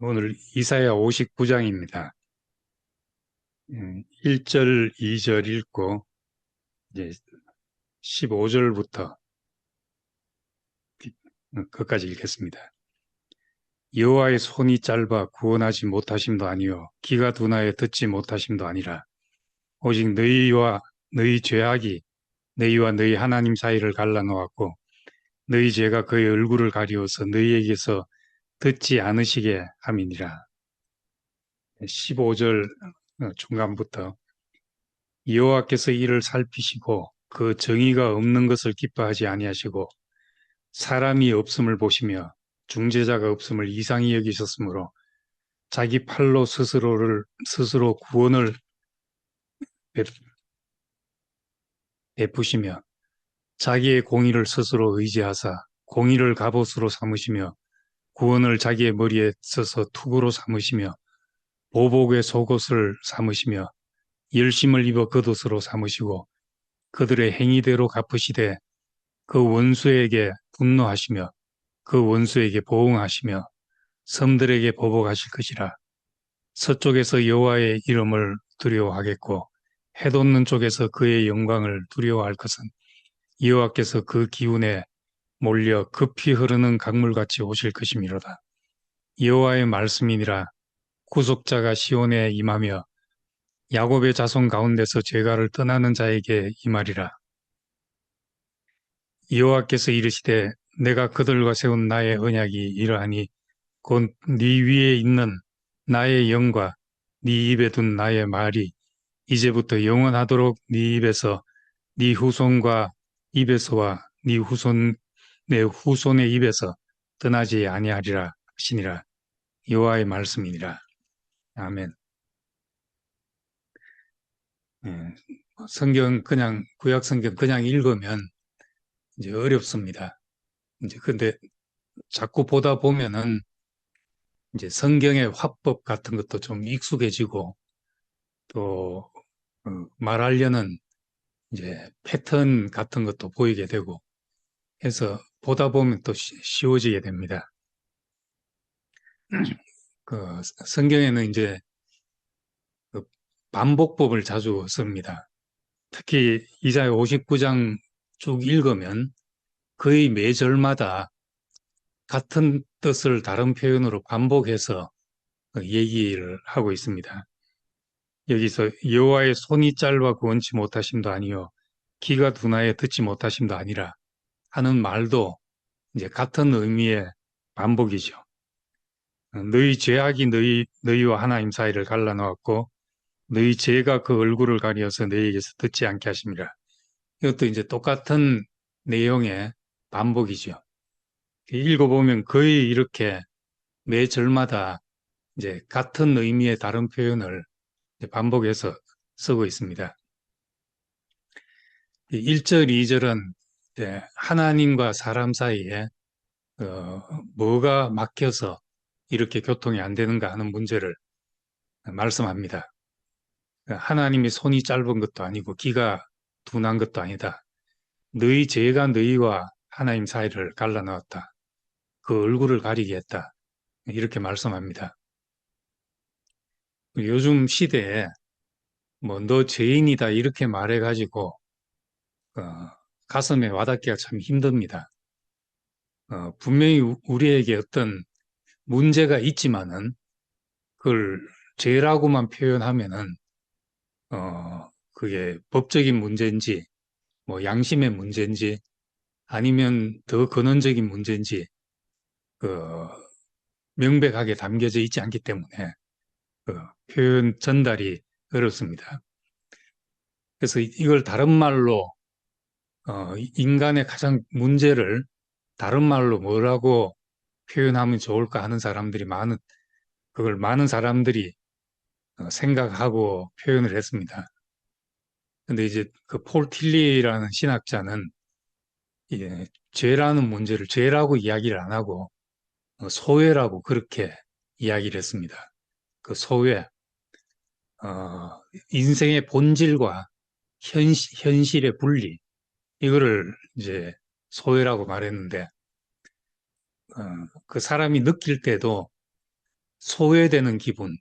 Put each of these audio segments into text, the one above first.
오늘 이사야 59장입니다. 1절, 2절 읽고 이제 15절부터 끝까지 읽겠습니다. 여호와의 손이 짧아 구원하지 못하심도 아니요 귀가 둔하여 듣지 못하심도 아니라 오직 너희와 너희 죄악이 너희와 너희 하나님 사이를 갈라놓았고 너희 죄가 그의 얼굴을 가리워서 너희에게서 듣지 않으시게 함이니라. 15절 중간부터 여호와께서 이를 살피시고 그 정의가 없는 것을 기뻐하지 아니하시고 사람이 없음을 보시며 중재자가 없음을 이상히 여기셨으므로 자기 팔로 스스로 구원을 베푸시며 자기의 공의를 스스로 의지하사 공의를 갑옷으로 삼으시며 구원을 자기의 머리에 써서 투구로 삼으시며 보복의 속옷을 삼으시며 열심을 입어 겉옷으로 삼으시고 그들의 행위대로 갚으시되 그 원수에게 분노하시며 그 원수에게 보응하시며 섬들에게 보복하실 것이라. 서쪽에서 여호와의 이름을 두려워하겠고 해돋는 쪽에서 그의 영광을 두려워할 것은 여호와께서 그 기운에 몰려 급히 흐르는 강물같이 오실 것이미로다. 여호와의 말씀이니라. 구속자가 시온에 임하며 야곱의 자손 가운데서 죄가를 떠나는 자에게 임하리라. 여호와께서 이르시되 내가 그들과 세운 나의 언약이 이러하니 곧 네 위에 있는 나의 영과 네 입에 둔 나의 말이 이제부터 영원하도록 네 입에서 네 후손과 입에서와 네 후손 내 후손의 입에서 떠나지 아니하리라 하시니라. 여호와의 말씀이니라. 아멘. 예, 성경 그냥 구약 성경 그냥 읽으면 이제 어렵습니다. 이제 근데 자꾸 보다 보면은 이제 성경의 화법 같은 것도 좀 익숙해지고 또 말하려는 이제 패턴 같은 것도 보이게 되고 해서 보다 보면 또 쉬워지게 됩니다. 그 성경에는 이제 그 반복법을 자주 씁니다. 특히 이사야 59장 쭉 읽으면 거의 매 절마다 같은 뜻을 다른 표현으로 반복해서 얘기를 하고 있습니다. 여기서 여호와의 손이 짧아 구원치 못하심도 아니요 귀가 둔하여 듣지 못하심도 아니라 하는 말도 이제 같은 의미의 반복이죠. 너희 죄악이 너희와 하나님 사이를 갈라놓았고 너희 죄가 그 얼굴을 가리어서 너희에게서 듣지 않게 하심이라. 이것도 이제 똑같은 내용의 반복이죠. 읽어보면 거의 이렇게 매 절마다 이제 같은 의미의 다른 표현을 반복해서 쓰고 있습니다. 1절, 2절은 하나님과 사람 사이에 뭐가 막혀서 이렇게 교통이 안 되는가 하는 문제를 말씀합니다. 하나님의 손이 짧은 것도 아니고 귀가 둔한 것도 아니다. 너희 죄가 너희와 하나님 사이를 갈라놓았다. 그 얼굴을 가리게 했다. 이렇게 말씀합니다. 요즘 시대에 뭐 너 죄인이다 이렇게 말해가지고 가슴에 와닿기가 참 힘듭니다. 분명히 우리에게 어떤 문제가 있지만은 그걸 죄라고만 표현하면은 그게 법적인 문제인지 뭐 양심의 문제인지 아니면 더 근원적인 문제인지 그 명백하게 담겨져 있지 않기 때문에 그 표현 전달이 어렵습니다. 그래서 이걸 다른 말로 인간의 가장 문제를 다른 말로 뭐라고 표현하면 좋을까 하는 사람들이 그걸 많은 사람들이 생각하고 표현을 했습니다. 근데 이제 그 폴 틸리라는 신학자는 이게 죄라는 문제를 죄라고 이야기를 안 하고 소외라고 그렇게 이야기를 했습니다. 그 소외, 인생의 본질과 현실의 분리, 이거를 이제 소외라고 말했는데, 그 사람이 느낄 때도 소외되는 기분,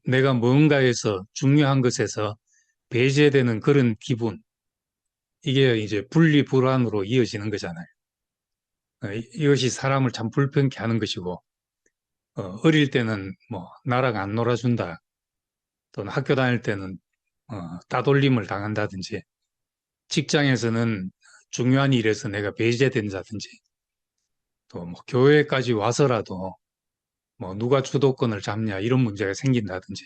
내가 뭔가에서 중요한 것에서 배제되는 그런 기분, 이게 이제 분리불안으로 이어지는 거잖아요. 이것이 사람을 참 불편케 하는 것이고, 어릴 때는 뭐 나랑 안 놀아준다, 또는 학교 다닐 때는 따돌림을 당한다든지, 직장에서는 중요한 일에서 내가 배제된다든지, 또 뭐 교회까지 와서라도 뭐 누가 주도권을 잡냐 이런 문제가 생긴다든지,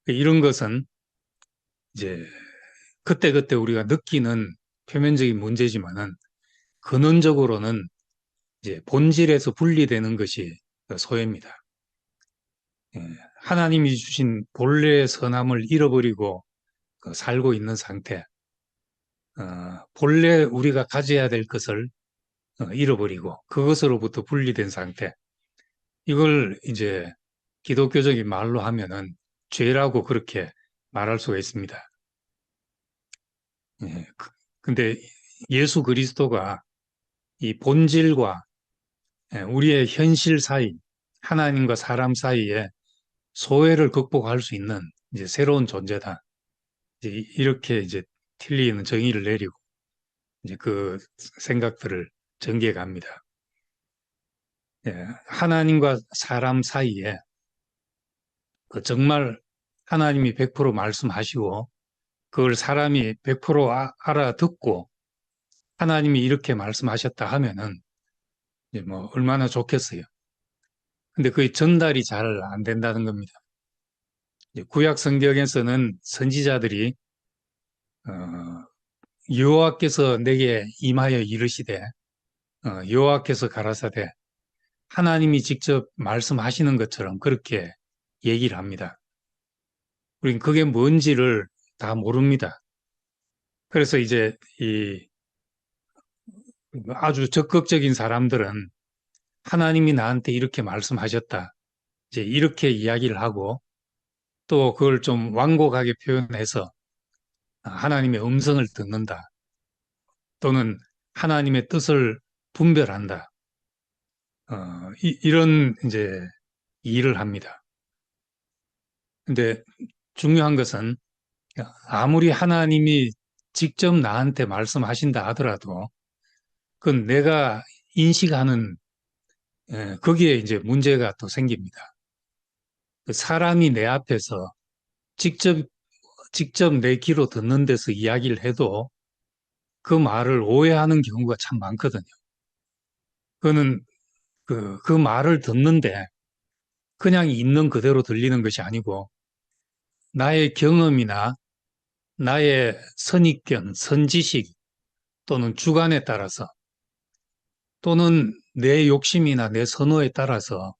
이런 것은 이제 그때그때 우리가 느끼는 표면적인 문제지만은 근원적으로는 이제 본질에서 분리되는 것이 소외입니다. 예, 하나님이 주신 본래의 선함을 잃어버리고 살고 있는 상태, 본래 우리가 가져야 될 것을 잃어버리고 그것으로부터 분리된 상태, 이걸 이제 기독교적인 말로 하면은 죄라고 그렇게 말할 수가 있습니다. 예, 근데 예수 그리스도가 이 본질과 우리의 현실 사이, 하나님과 사람 사이에 소외를 극복할 수 있는 이제 새로운 존재다. 이제 이렇게 이제 틀리는 정의를 내리고 이제 그 생각들을 전개해 갑니다. 예, 하나님과 사람 사이에 그 정말 하나님이 100% 말씀하시고 그걸 사람이 100% 알아듣고 하나님이 이렇게 말씀하셨다 하면은 이제 뭐 얼마나 좋겠어요. 근데 그게 전달이 잘 안 된다는 겁니다. 구약 성경에서는 선지자들이 여호와께서 내게 임하여 이르시되 여호와께서 가라사대 하나님이 직접 말씀하시는 것처럼 그렇게 얘기를 합니다. 우린 그게 뭔지를 다 모릅니다. 그래서 이제 이 아주 적극적인 사람들은 하나님이 나한테 이렇게 말씀하셨다. 이제 이렇게 이야기를 하고 또 그걸 좀 완곡하게 표현해서 하나님의 음성을 듣는다. 또는 하나님의 뜻을 분별한다. 이런 이제 일을 합니다. 근데 중요한 것은 아무리 하나님이 직접 나한테 말씀하신다 하더라도 그건 내가 인식하는 거기에 이제 문제가 또 생깁니다. 그 사람이 내 앞에서 직접 내 귀로 듣는 데서 이야기를 해도 그 말을 오해하는 경우가 참 많거든요. 그거는 그 말을 듣는데 그냥 있는 그대로 들리는 것이 아니고 나의 경험이나 나의 선입견, 선지식 또는 주관에 따라서 또는 내 욕심이나 내 선호에 따라서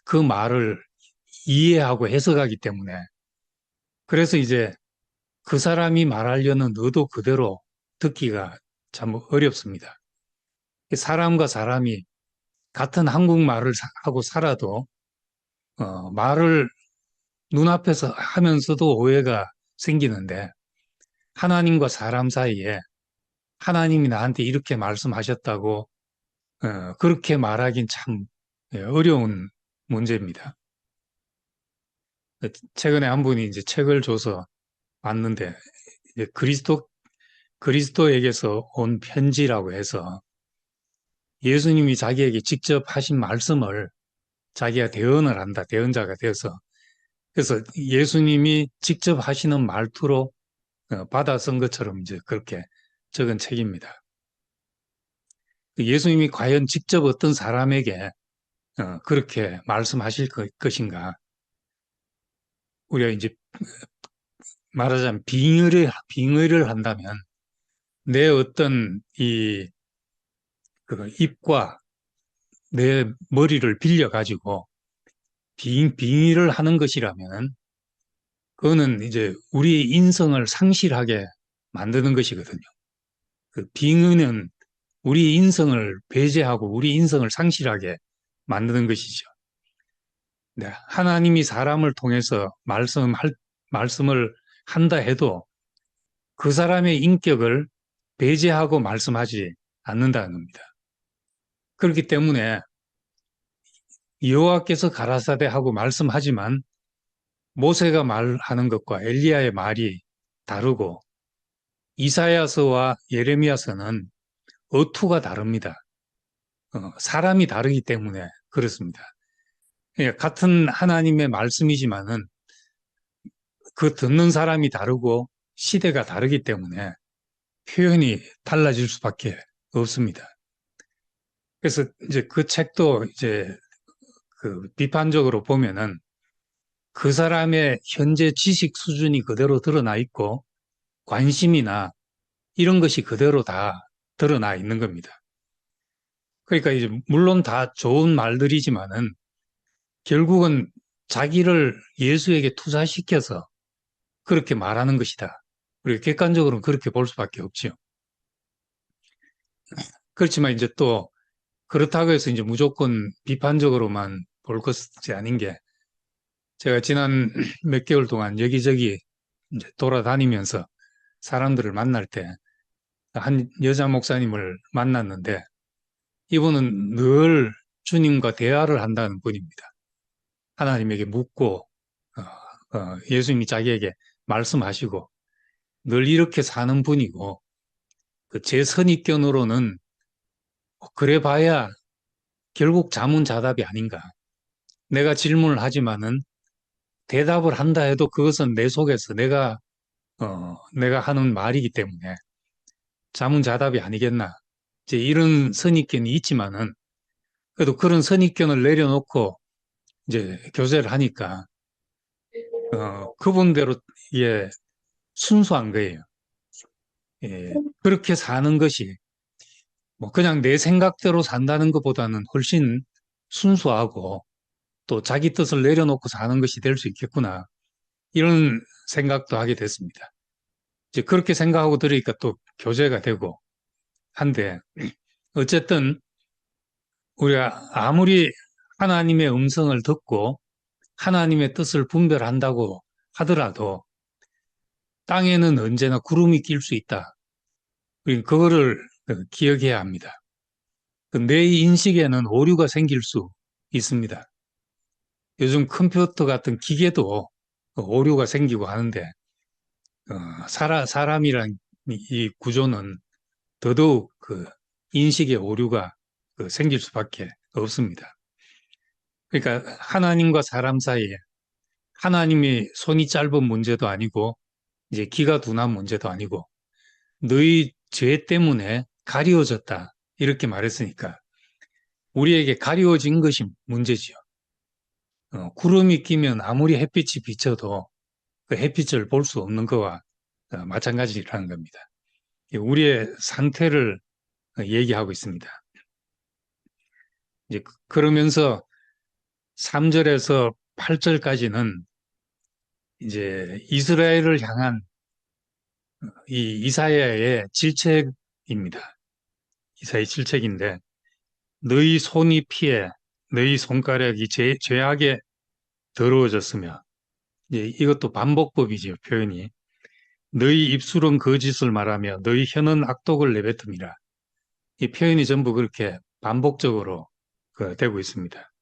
그 말을 이해하고 해석하기 때문에 그래서 이제 그 사람이 말하려는 의도 그대로 듣기가 참 어렵습니다. 사람과 사람이 같은 한국말을 하고 살아도 말을 눈앞에서 하면서도 오해가 생기는데 하나님과 사람 사이에 하나님이 나한테 이렇게 말씀하셨다고 그렇게 말하긴 참 어려운 문제입니다. 최근에 한 분이 이제 책을 줘서 봤는데 이제 그리스도에게서 온 편지라고 해서 예수님이 자기에게 직접 하신 말씀을 자기가 대언을 한다. 대언자가 되어서 그래서 예수님이 직접 하시는 말투로 받아 쓴 것처럼 이제 그렇게 적은 책입니다. 예수님이 과연 직접 어떤 사람에게 그렇게 말씀하실 것인가? 우리가 이제 말하자면 빙의를 한다면 내 어떤 그 입과 내 머리를 빌려 가지고 빙의를 하는 것이라면 그거는 이제 우리의 인성을 상실하게 만드는 것이거든요. 그 빙의는 우리 인성을 배제하고 우리 인성을 상실하게 만드는 것이죠. 네, 하나님이 사람을 통해서 말씀을 한다 해도 그 사람의 인격을 배제하고 말씀하지 않는다는 겁니다. 그렇기 때문에 여호와께서 가라사대 하고 말씀하지만 모세가 말하는 것과 엘리야의 말이 다르고 이사야서와 예레미야서는 어투가 다릅니다. 사람이 다르기 때문에 그렇습니다. 그러니까 같은 하나님의 말씀이지만은 그 듣는 사람이 다르고 시대가 다르기 때문에 표현이 달라질 수밖에 없습니다. 그래서 이제 그 책도 이제 그 비판적으로 보면은 그 사람의 현재 지식 수준이 그대로 드러나 있고 관심이나 이런 것이 그대로 다 드러나 있는 겁니다. 그러니까 이제 물론 다 좋은 말들이지만은 결국은 자기를 예수에게 투자시켜서 그렇게 말하는 것이다. 우리가 객관적으로는 그렇게 볼 수밖에 없죠. 그렇지만 이제 또 그렇다고 해서 이제 무조건 비판적으로만 볼 것이 아닌 게 제가 지난 몇 개월 동안 여기저기 이제 돌아다니면서 사람들을 만날 때 한 여자 목사님을 만났는데 이분은 늘 주님과 대화를 한다는 분입니다. 하나님에게 묻고 예수님이 자기에게 말씀하시고 늘 이렇게 사는 분이고 제 선입견으로는 그래 봐야 결국 자문자답이 아닌가. 내가 질문을 하지만은 대답을 한다 해도 그것은 내 속에서 내가 하는 말이기 때문에 자문자답이 아니겠나. 이제 이런 선입견이 있지만은 그래도 그런 선입견을 내려놓고 이제 교제를 하니까 그분대로 예, 순수한 거예요. 예, 그렇게 사는 것이 뭐 그냥 내 생각대로 산다는 것보다는 훨씬 순수하고 또 자기 뜻을 내려놓고 사는 것이 될 수 있겠구나. 이런 생각도 하게 됐습니다. 이제 그렇게 생각하고 들으니까 또 교제가 되고 한데 어쨌든 우리가 아무리 하나님의 음성을 듣고 하나님의 뜻을 분별한다고 하더라도 땅에는 언제나 구름이 낄 수 있다. 그거를 기억해야 합니다. 내 인식에는 오류가 생길 수 있습니다. 요즘 컴퓨터 같은 기계도 오류가 생기고 하는데 사람이란 이 구조는 더더욱 그 인식의 오류가 생길 수밖에 없습니다. 그러니까 하나님과 사람 사이에 하나님이 손이 짧은 문제도 아니고 이제 기가 둔한 문제도 아니고 너희 죄 때문에 가리워졌다 이렇게 말했으니까 우리에게 가리워진 것이 문제지요. 구름이 끼면 아무리 햇빛이 비쳐도 그 햇빛을 볼 수 없는 거와 마찬가지라는 겁니다. 우리의 상태를 얘기하고 있습니다. 이제 그러면서 3절에서 8절까지는 이제 이스라엘을 향한 이 이사야의 질책입니다. 이사야의 질책인데 너희 손이 피해 너희 손가락이 죄악에 더러워졌으며 이것도 반복법이지요. 표현이 너희 입술은 거짓을 말하며 너희 혀는 악독을 내뱉음이라. 이 표현이 전부 그렇게 반복적으로 되고 있습니다.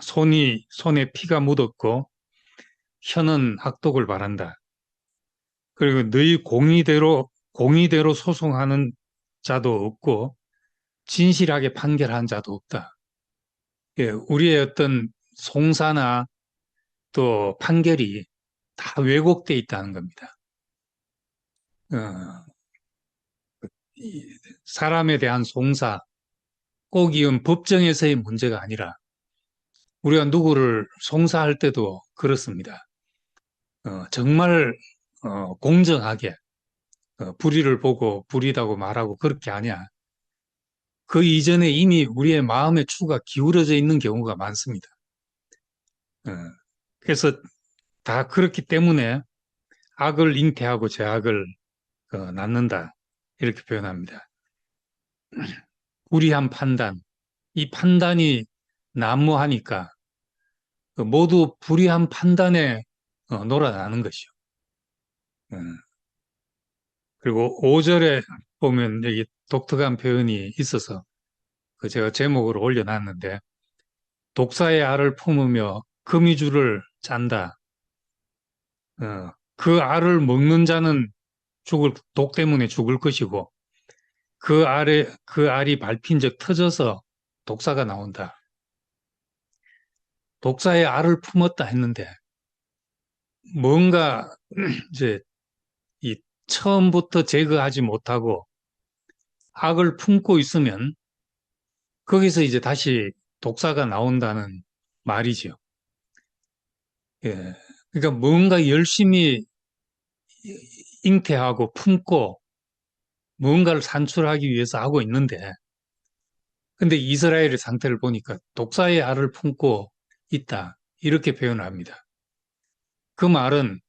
손에 피가 묻었고 혀는 악독을 바란다. 그리고 너희 공의대로 소송하는 자도 없고 진실하게 판결한 자도 없다. 예, 우리의 어떤 송사나 또 판결이 다 왜곡돼 있다는 겁니다. 사람에 대한 송사, 꼭 이은 법정에서의 문제가 아니라 우리가 누구를 송사할 때도 그렇습니다. 정말 공정하게 불의를 보고 불의다고 말하고 그렇게 하냐. 그 이전에 이미 우리의 마음의 추가 기울어져 있는 경우가 많습니다. 그래서 다 그렇기 때문에 악을 잉태하고 죄악을 낳는다. 이렇게 표현합니다. 불의한 판단. 이 판단이 난무하니까 모두 불의한 판단에 놀아나는 것이요. 그리고 5절에 보면 여기 독특한 표현이 있어서 제가 제목으로 올려놨는데 독사의 알을 품으며 거미줄을 짠다. 그 알을 먹는 자는 독 때문에 죽을 것이고, 그 알이 밟힌 적 터져서 독사가 나온다. 독사의 알을 품었다 했는데, 뭔가, 이제, 이 처음부터 제거하지 못하고 악을 품고 있으면, 거기서 이제 다시 독사가 나온다는 말이죠. 예. 그러니까 뭔가 열심히 잉태하고 품고 뭔가를 산출하기 위해서 하고 있는데, 근데 이스라엘의 상태를 보니까 독사의 알을 품고 있다. 이렇게 표현을 합니다. 그 말은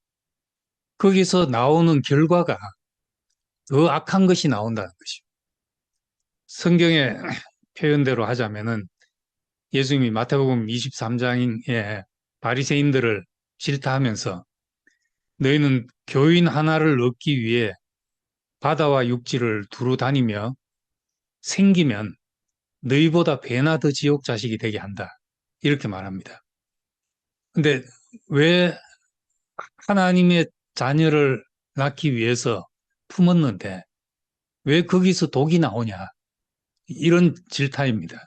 거기서 나오는 결과가 더 악한 것이 나온다는 것이죠. 성경의 표현대로 하자면은 예수님이 마태복음 23장에 바리새인들을 질타하면서 너희는 교인 하나를 얻기 위해 바다와 육지를 두루 다니며 생기면 너희보다 배나 더 지옥 자식이 되게 한다. 이렇게 말합니다. 근데 왜 하나님의 자녀를 낳기 위해서 품었는데 왜 거기서 독이 나오냐? 이런 질타입니다.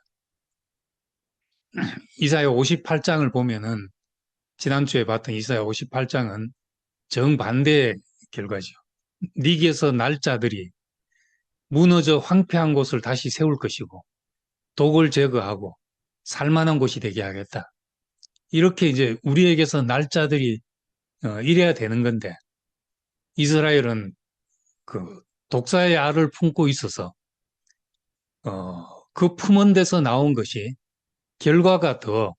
이사야 58장을 보면은 지난주에 봤던 이사야 58장은 정반대의 결과죠. 네게서 날 자들이 무너져 황폐한 곳을 다시 세울 것이고 독을 제거하고 살만한 곳이 되게 하겠다. 이렇게 이제 우리에게서 날짜들이 이래야 되는 건데 이스라엘은 그 독사의 알을 품고 있어서 그 품은 데서 나온 것이 결과가 더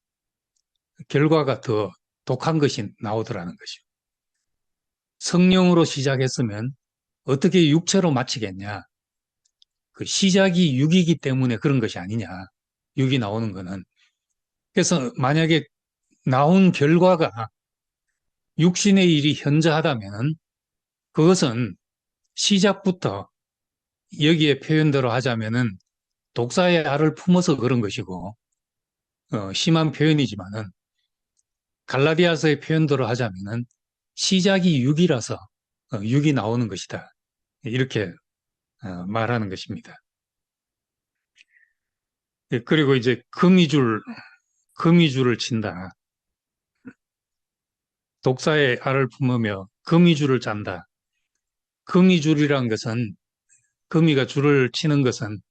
독한 것이 나오더라는 것이죠. 성령으로 시작했으면 어떻게 육체로 마치겠냐? 그 시작이 육이기 때문에 그런 것이 아니냐? 육이 나오는 거는. 그래서 만약에 나온 결과가 육신의 일이 현저하다면은 그것은 시작부터 여기에 표현대로 하자면은 독사의 알을 품어서 그런 것이고 심한 표현이지만은 갈라디아서의 표현대로 하자면은 시작이 육이라서 육이 나오는 것이다. 이렇게 말하는 것입니다. 예, 그리고 이제 거미줄을 친다. 독사의 알을 품으며 거미줄을 짠다. 거미줄이란 것은 거미가 줄을 치는 것은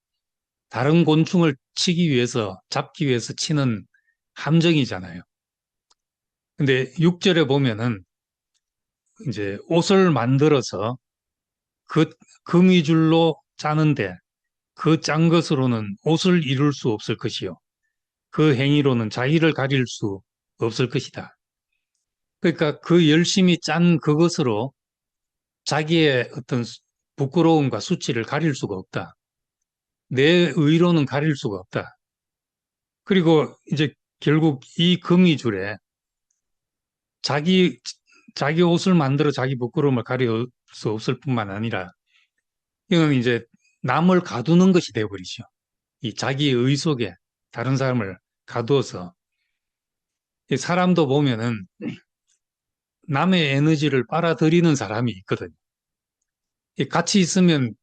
다른 곤충을 잡기 위해서 치는 함정이잖아요. 근데 6절에 보면은 이제 옷을 만들어서 그 거미줄로 짜는데 그 짠 것으로는 옷을 이룰 수 없을 것이요. 그 행위로는 자기를 가릴 수 없을 것이다. 그러니까 그 열심히 짠 그것으로 자기의 어떤 부끄러움과 수치를 가릴 수가 없다. 내 의로는 가릴 수가 없다. 그리고 이제 결국 이 거미줄에 자기, 자기 옷을 만들어 자기 부끄러움을 가릴 수 없을 뿐만 아니라 이건 이제 남을 가두는 것이 되어버리죠. 이 자기의 의 속에 다른 사람을 가두어서 사람도 보면은 남의 에너지를 빨아들이는 사람이 있거든요. 같이 있으면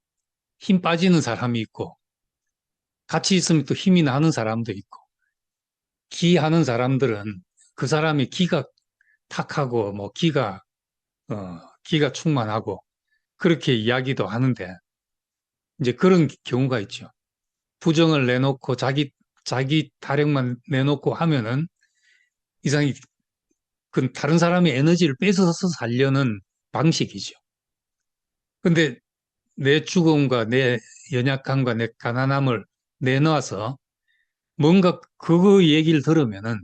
힘 빠지는 사람이 있고 같이 있으면 또 힘이 나는 사람도 있고 기하는 사람들은 그 사람이 기가 탁하고 뭐 기가 충만하고 그렇게 이야기도 하는데 이제 그런 경우가 있죠. 부정을 내놓고 자기 타령만 내놓고 하면은 이상이 그 다른 사람의 에너지를 뺏어서 살려는 방식이죠. 근데 내 죽음과 내 연약함과 내 가난함을 내놔서 뭔가 그거 얘기를 들으면은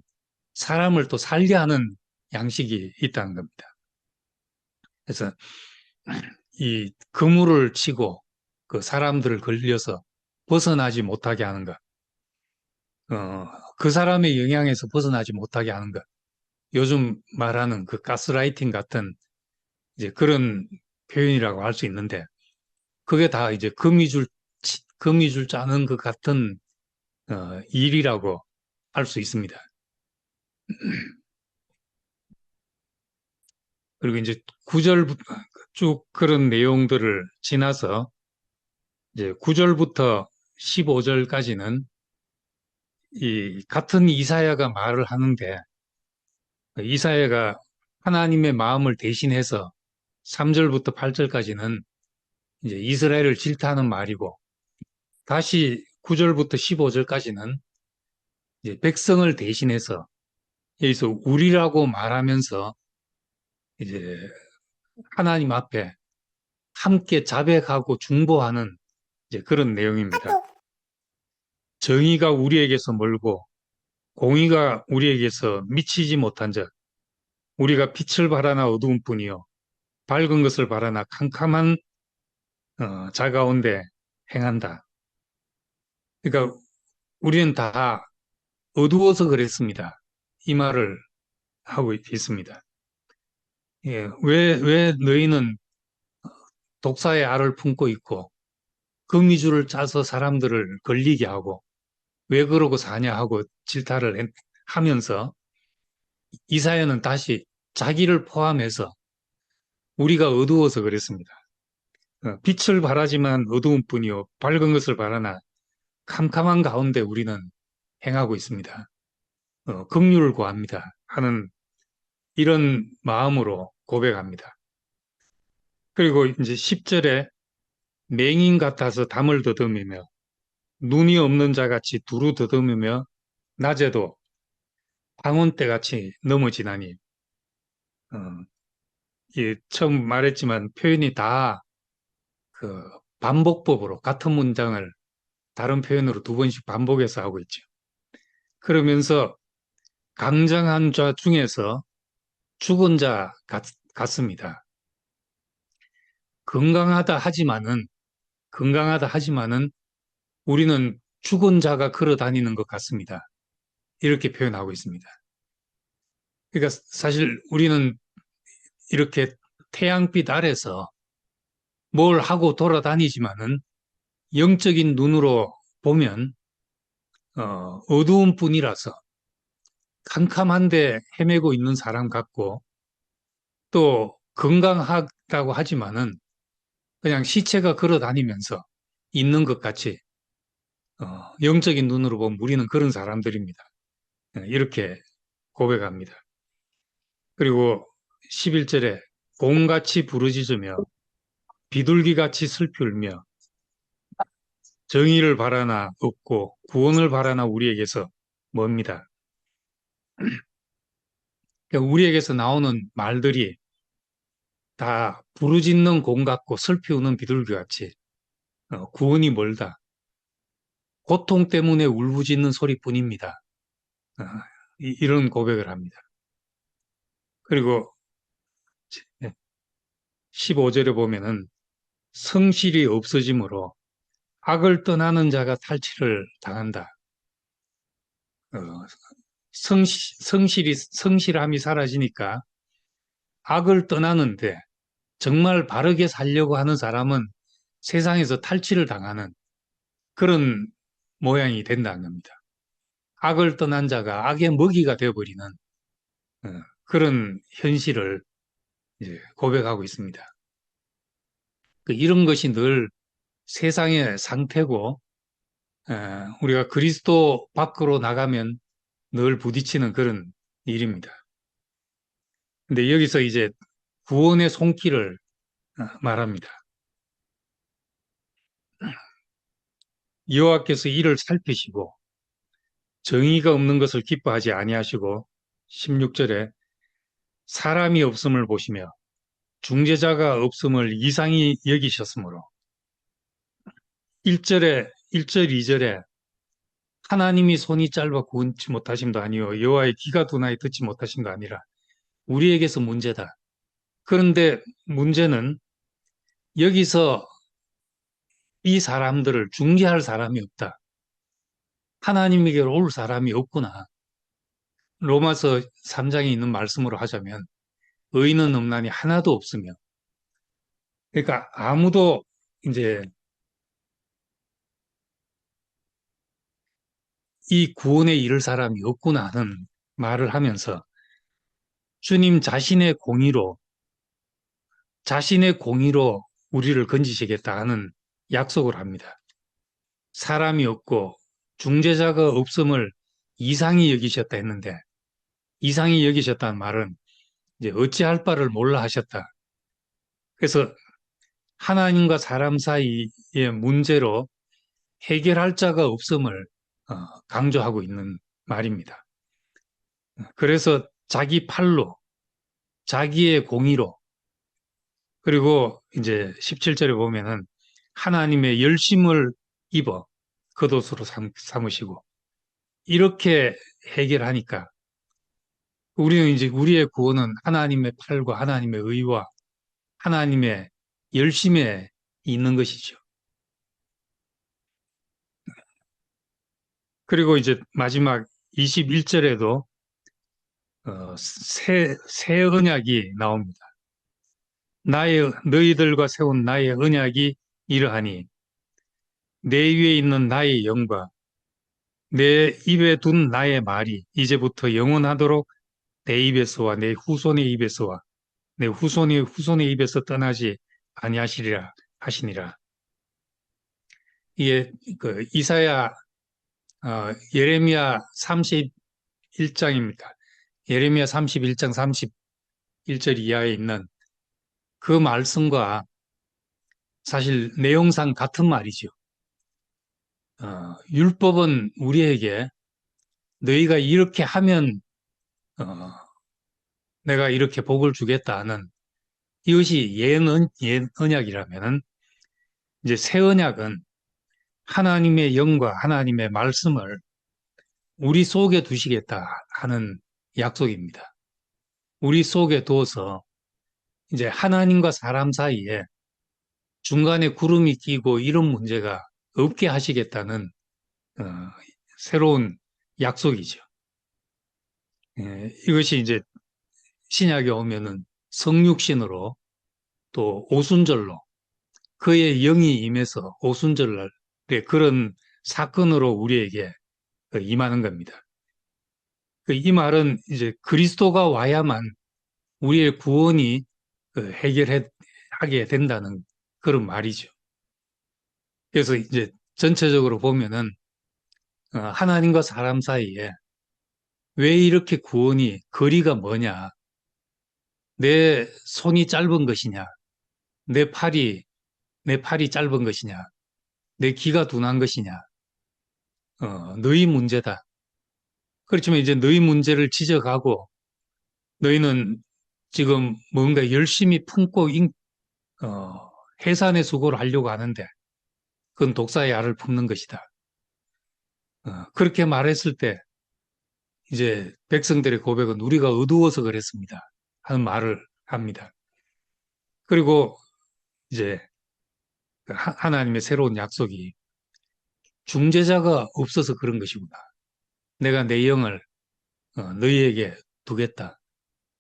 사람을 또 살게 하는 양식이 있다는 겁니다. 그래서 이 그물을 치고 그 사람들을 걸려서 벗어나지 못하게 하는 것, 그 사람의 영향에서 벗어나지 못하게 하는 것, 요즘 말하는 그 가스라이팅 같은 이제 그런 표현이라고 할 수 있는데, 그게 다 이제 거미줄 짜는 것 같은 일이라고 할 수 있습니다. 그리고 이제 9절부터 쭉 그런 내용들을 지나서 이제 9절부터 15절까지는 이 같은 이사야가 말을 하는데 이사야가 하나님의 마음을 대신해서 3절부터 8절까지는 이제 이스라엘을 질타하는 말이고 다시 9절부터 15절까지는 이제 백성을 대신해서 여기서 우리라고 말하면서 이제 하나님 앞에 함께 자백하고 중보하는 이제 그런 내용입니다. 정의가 우리에게서 멀고 공의가 우리에게서 미치지 못한 적 우리가 빛을 발하나 어두운 뿐이요 밝은 것을 바라나 캄캄한 자 가운데 행한다. 그러니까 우리는 다 어두워서 그랬습니다. 이 말을 하고 있습니다. 예, 왜 너희는 독사의 알을 품고 있고 거미줄을 짜서 사람들을 걸리게 하고 왜 그러고 사냐 하고 질타를 하면서 이사야는 다시 자기를 포함해서 우리가 어두워서 그랬습니다. 빛을 발하지만 어두운 뿐이요 밝은 것을 바라나 캄캄한 가운데 우리는 행하고 있습니다. 긍휼을 구합니다 하는 이런 마음으로 고백합니다. 그리고 이제 10절에 맹인 같아서 담을 더듬으며 눈이 없는 자같이 두루 더듬으며 낮에도 방언대같이 넘어지나니 어, 처음 말했지만 표현이 다 그 반복법으로 같은 문장을 다른 표현으로 두 번씩 반복해서 하고 있죠. 그러면서 강장한 자 중에서 죽은 자 같습니다. 건강하다 하지만은 우리는 죽은 자가 걸어 다니는 것 같습니다. 이렇게 표현하고 있습니다. 그러니까 사실 우리는 이렇게 태양빛 아래서 뭘 하고 돌아다니지만은 영적인 눈으로 보면 어두운 뿐이라서 캄캄한데 헤매고 있는 사람 같고 또 건강하다고 하지만은 그냥 시체가 걸어 다니면서 있는 것 같이 영적인 눈으로 보면 우리는 그런 사람들입니다. 이렇게 고백합니다. 그리고 11절에 곰같이 부르짖으며 비둘기같이 슬피 울며 정의를 바라나 없고 구원을 바라나 우리에게서 멉니다. 그러니까 우리에게서 나오는 말들이 다 부르짖는 곰 같고 슬피 우는 비둘기같이 구원이 멀다. 고통 때문에 울부짖는 소리뿐입니다. 어, 이런 고백을 합니다. 그리고 15절에 보면은 성실이 없어지므로 악을 떠나는 자가 탈취를 당한다. 어, 성실함이 사라지니까 악을 떠나는데 정말 바르게 살려고 하는 사람은 세상에서 탈취를 당하는 그런 모양이 된다는 겁니다. 악을 떠난 자가 악의 먹이가 되어버리는 그런 현실을 이제 고백하고 있습니다. 이런 것이 늘 세상의 상태고 우리가 그리스도 밖으로 나가면 늘 부딪히는 그런 일입니다. 근데 여기서 이제 구원의 손길을 말합니다. 여호와께서 이를 살피시고 정의가 없는 것을 기뻐하지 아니하시고 16절에 사람이 없음을 보시며 중재자가 없음을 이상히 여기셨으므로 1절, 2절에 하나님이 손이 짧아 구원치 못하심도 아니요 여호와의 귀가 둔하여 듣지 못하심도 아니라 우리에게서 문제다. 그런데 문제는 여기서 이 사람들을 중재할 사람이 없다. 하나님에게로 올 사람이 없구나. 로마서 3장에 있는 말씀으로 하자면 의인은 없나니 하나도 없으며 그러니까 아무도 이제 이 구원에 이를 사람이 없구나 하는 말을 하면서 주님 자신의 공의로 우리를 건지시겠다 하는 약속을 합니다. 사람이 없고 중재자가 없음을 이상히 여기셨다 했는데, 이상히 여기셨다는 말은 이제 어찌할 바를 몰라 하셨다. 그래서 하나님과 사람 사이의 문제로 해결할 자가 없음을 강조하고 있는 말입니다. 그래서 자기 팔로, 자기의 공의로, 그리고 이제 17절에 보면은 하나님의 열심을 입어 겉옷으로 삼으시고, 이렇게 해결하니까 우리는 이제 우리의 구원은 하나님의 팔과 하나님의 의와 하나님의 열심에 있는 것이죠. 그리고 이제 마지막 21절에도 새 언약이 나옵니다. 너희들과 세운 나의 언약이 이러하니 내 위에 있는 나의 영과 내 입에 둔 나의 말이 이제부터 영원하도록 내 입에서와 내 후손의 입에서와 내 후손의 입에서 떠나지 아니하시리라 하시니라. 이게 그 예레미야 31장입니다. 예레미야 31장 31절 이하에 있는 그 말씀과 사실 내용상 같은 말이죠. 율법은 우리에게 너희가 이렇게 하면 내가 이렇게 복을 주겠다는, 이것이 옛 언약이라면, 이제 새 언약은 하나님의 영과 하나님의 말씀을 우리 속에 두시겠다 하는 약속입니다. 우리 속에 두어서 이제 하나님과 사람 사이에 중간에 구름이 끼고 이런 문제가 없게 하시겠다는 어, 새로운 약속이죠. 이것이 이제 신약에 오면은 성육신으로 또 오순절로 그의 영이 임해서 오순절날의 그런 사건으로 우리에게 임하는 겁니다. 이 말은 이제 그리스도가 와야만 우리의 구원이 해결하게 된다는 그런 말이죠. 그래서 이제 전체적으로 보면은 하나님과 사람 사이에 왜 이렇게 구원이 거리가 뭐냐? 내 손이 짧은 것이냐? 내 팔이 짧은 것이냐? 내 귀가 둔한 것이냐? 너희 문제다. 그렇지만 이제 너희 문제를 지적하고 너희는 지금 뭔가 열심히 품고 해산의 수고를 하려고 하는데 그건 독사의 알을 품는 것이다. 그렇게 말했을 때 이제 백성들의 고백은 우리가 어두워서 그랬습니다 하는 말을 합니다. 그리고 이제 하나님의 새로운 약속이 중재자가 없어서 그런 것이구나. 내가 내 영을 너희에게 두겠다.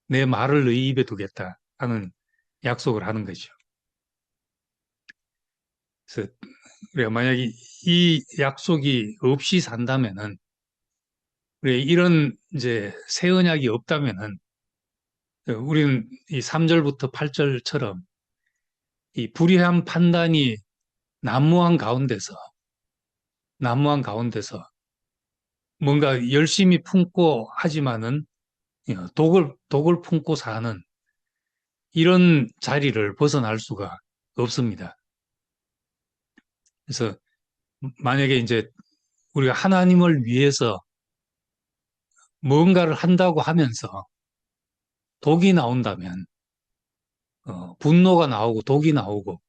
내 말을 너희 입에 두겠다 하는 약속을 하는 거죠. 그래서 우리가 만약에 이 약속이 없이 산다면은, 우리 이런 이제 새 언약이 없다면은 우리는 이 3절부터 8절처럼 이 불의한 판단이 난무한 가운데서 뭔가 열심히 품고 하지만은 독을 품고 사는 이런 자리를 벗어날 수가 없습니다. 그래서 만약에 이제 우리가 하나님을 위해서 뭔가를 한다고 하면서 독이 나온다면, 분노가 나오고 독이 나오고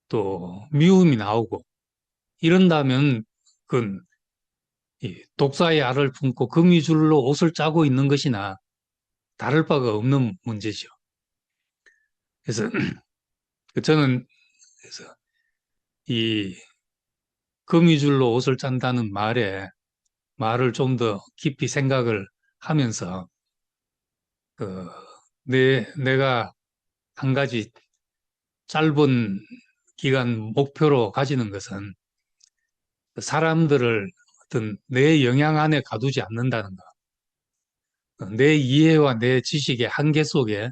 또 미움이 나오고 이런다면 그건 이 독사의 알을 품고 거미줄로 옷을 짜고 있는 것이나 다를 바가 없는 문제죠. 그래서 저는 그래서 이 거미줄로 옷을 짠다는 말을 좀 더 깊이 생각을 하면서 그 내가 한 가지 짧은 기간 목표로 가지는 것은 사람들을 어떤 내 영향 안에 가두지 않는다는 것. 내 이해와 내 지식의 한계 속에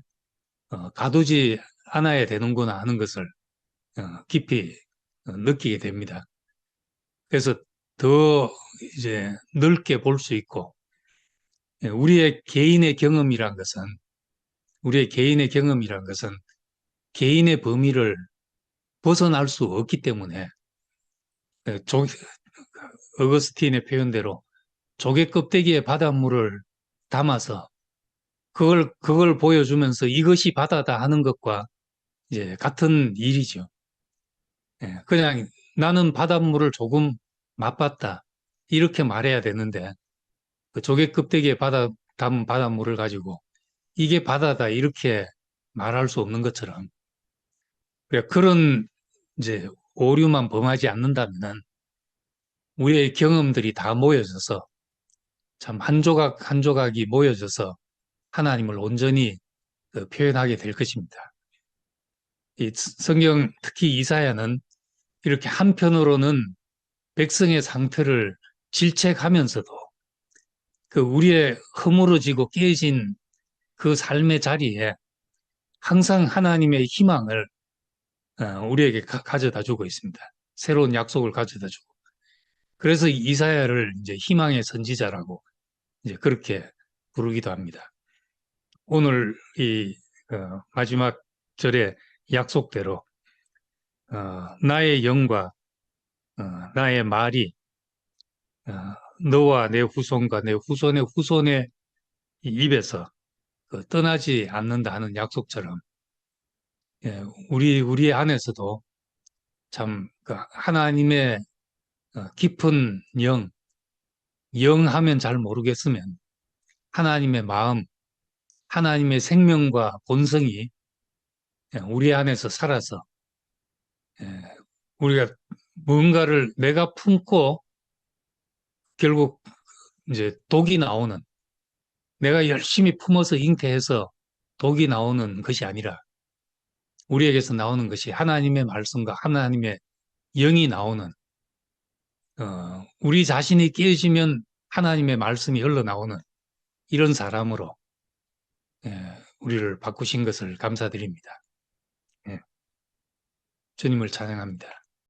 가두지 않아야 되는구나 하는 것을 깊이 느끼게 됩니다. 그래서 더 이제 넓게 볼 수 있고, 우리의 개인의 경험이란 것은, 우리의 개인의 경험이란 것은 개인의 범위를 벗어날 수 없기 때문에, 어거스틴의 표현대로 조개 껍데기에 바닷물을 담아서 그걸 보여주면서 이것이 바다다 하는 것과 이제 같은 일이죠. 그냥 나는 바닷물을 조금 맛봤다. 이렇게 말해야 되는데, 그 조개 껍데기에 담은 바닷물을 가지고 이게 바다다. 이렇게 말할 수 없는 것처럼. 그런 이제 오류만 범하지 않는다면은 우리의 경험들이 다 모여져서 참 한 조각 한 조각이 모여져서 하나님을 온전히 표현하게 될 것입니다. 이 성경 특히 이사야는 이렇게 한편으로는 백성의 상태를 질책하면서도 그 우리의 허물어지고 깨진 그 삶의 자리에 항상 하나님의 희망을 우리에게 가져다 주고 있습니다. 새로운 약속을 가져다 주고. 그래서 이사야를 이제 희망의 선지자라고 이제 그렇게 부르기도 합니다. 오늘 이 마지막 절의 약속대로 나의 영과 나의 말이 너와 내 후손과 내 후손의 후손의 입에서 떠나지 않는다 하는 약속처럼 우리 안에서도 참 하나님의 깊은 영 하면 잘 모르겠으면 하나님의 마음, 하나님의 생명과 본성이 우리 안에서 살아서 우리가 뭔가를 내가 품고 결국 이제 독이 나오는, 내가 열심히 품어서 잉태해서 독이 나오는 것이 아니라 우리에게서 나오는 것이 하나님의 말씀과 하나님의 영이 나오는, 우리 자신이 깨어지면 하나님의 말씀이 흘러나오는 이런 사람으로 우리를 바꾸신 것을 감사드립니다. 주님을 찬양합니다.